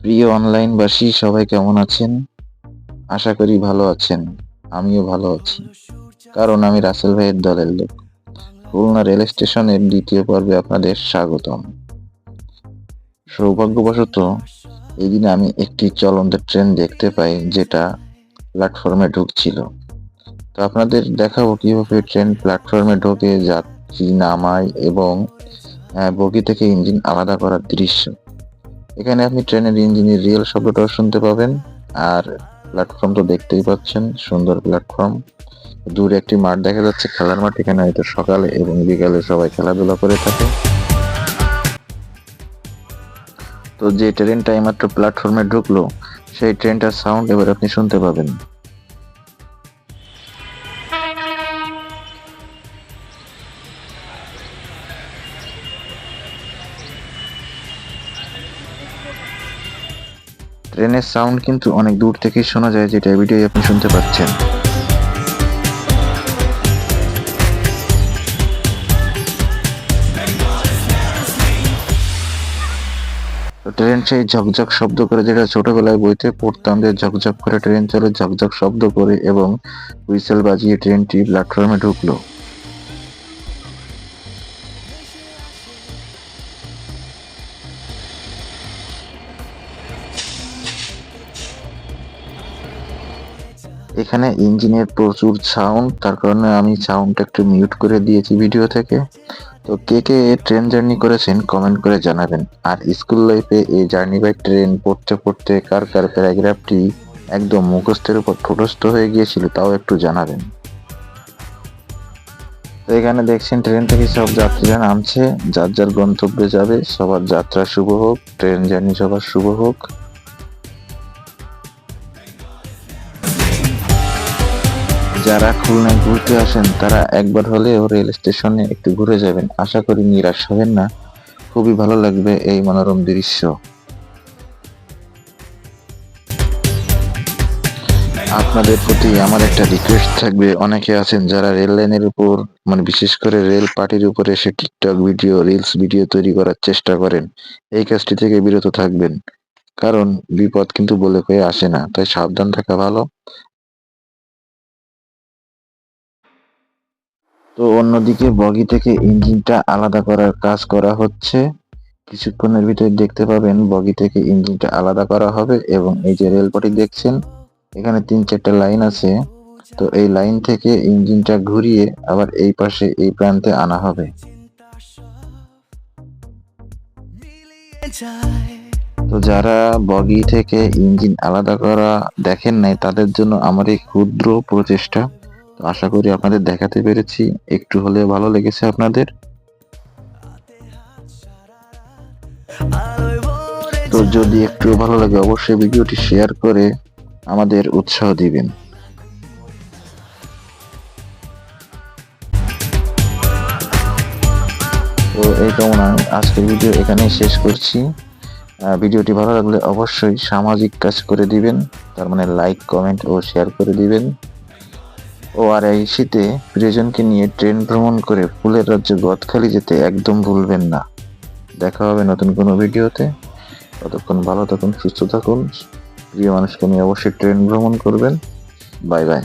প্রিয় অনলাইনবাসী সবাই কেমন আছেন? আশা করি ভালো আছেন। আমিও ভালো আছি। কারণ আমি রাসেল ভাইয়ের দলের লোক। খুলনা রেল স্টেশনের ২য় পর্বে আপনাদের স্বাগতম। সৌভাগ্যবশত এই দিনে আমি একটি চলন্ত ট্রেন দেখতে পাই যেটা প্ল্যাটফর্মে ঢুকছিল। তো আপনাদের দেখাবো কিভাবে ট্রেন প্ল্যাটফর্মে ঢোকে, যাত্রী নামায় এবং বগি থেকে ইঞ্জিন আলাদা করার দৃশ্য। এখানে আপনি ট্রেনের ইঞ্জিনের রিয়েল শব্দটাও শুনতে পাবেন। আর প্ল্যাটফর্ম তো দেখতেই পাচ্ছেন, সুন্দর প্ল্যাটফর্ম। দূরে একটি মাঠ দেখা যাচ্ছে, খেলার মাঠ। এখানে হয়তো সকালে এবং বিকালে সবাই খেলাধুলা করে থাকে। তো যে ট্রেনটা এইমাত্র প্ল্যাটফর্মে ঢুকলো, সেই ট্রেনটার সাউন্ড এবার আপনি শুনতে পাবেন। ট্রেনের সাউন্ড কিন্তু অনেক দূর থেকেই শোনা যায়, যেটা ভিডিওয় আপনি শুনতে পাচ্ছেন। তো ট্রেন সেই ঝকঝক শব্দ করে, যেটা ছোটবেলায় বইতে পড়তাম যে ঝকঝক করে ট্রেন চলে, ঝকঝক শব্দ করে এবং হুইসেল বাজিয়ে ট্রেনটি প্ল্যাটফর্মে ঢুকলো। এখানে ইঞ্জিনের প্রচুর সাউন্ড, তার কারণে আমি সাউন্ডটা একটু মিউট করে দিয়েছি ভিডিও থেকে। তো কে কে ট্রেন জার্নি করেছেন কমেন্ট করে জানাবেন। আর স্কুল লাইফে এই জার্নি বাই ট্রেন পড়তে পড়তে কার কার প্যারাগ্রাফটি একদম মুখস্থের উপর ঠোঁটস্থ হয়ে গিয়েছিল তাও একটু জানাবেন। তো এখানে দেখছেন ট্রেন থেকে সব যাত্রীরা নামছে, যার যার গন্তব্যে যাবে। সবার যাত্রা শুভ হোক, ট্রেন জার্নি সবার শুভ হোক। যারা খুলনায় ঘুরতে আসেন তারা একবার হলেও রেল স্টেশনে একটু ঘুরে যাবেন। আশা করি নিরাশ হবেন না, খুবই ভালো লাগবে এই মনোরম দৃশ্য। আপনাদের প্রতি আমার একটা রিকোয়েস্ট থাকবে, অনেকে আছেন যারা রেল লাইনের উপর, মানে বিশেষ করে রেল পার্টির উপরে এসে টিকটক ভিডিও, রিলস ভিডিও তৈরি করার চেষ্টা করেন। এই কাজটি থেকে বিরত থাকবেন, কারণ বিপদ কিন্তু বলে কয়ে আসে না, তাই সাবধান থাকা ভালো। তো অন্যদিকে বগি থেকে ইঞ্জিনটা আলাদা করার কাজ করা হচ্ছে। কিছুক্ষণের ভিতরে দেখতে পাবেন বগি থেকে ইঞ্জিনটা আলাদা করা হবে। এবং এই যে রেলপথটি দেখছেন, এখানে ৩-৪টা লাইন আছে। তো এই লাইন থেকে ইঞ্জিনটা ঘুরিয়ে আবার এই পাশে এই প্রান্তে আনা হবে। তো যারা বগি থেকে ইঞ্জিন আলাদা করা দেখেন নাই, তাদের জন্য আমার এই ক্ষুদ্র প্রচেষ্টা। তো আশা করি আপনাদের দেখাতে পেরেছি, একটু হলেও ভালো লেগেছে আপনাদের। তো যদি একটু ভালো লাগে অবশ্যই ভিডিওটি শেয়ার করে আমাদের উৎসাহ দিবেন। তো এই কামনায় আজকের ভিডিও এখানেই শেষ করছি। ভিডিওটি ভালো লাগলে অবশ্যই সামাজিক কাজ করে দিবেন, তার মানে লাইক, কমেন্ট ও শেয়ার করে দিবেন। ও আর এই শীতে প্রিয়জনকে নিয়ে ট্রেন ভ্রমণ করে ফুলের রাজ্য গদখালি যেতে একদম ভুলবেন না। দেখা হবে নতুন কোনো ভিডিওতে। ততক্ষণ ভালো থাকুন, সুস্থ থাকুন। প্রিয় মানুষকে নিয়ে অবশ্যই ট্রেন ভ্রমণ করবেন। Bye bye.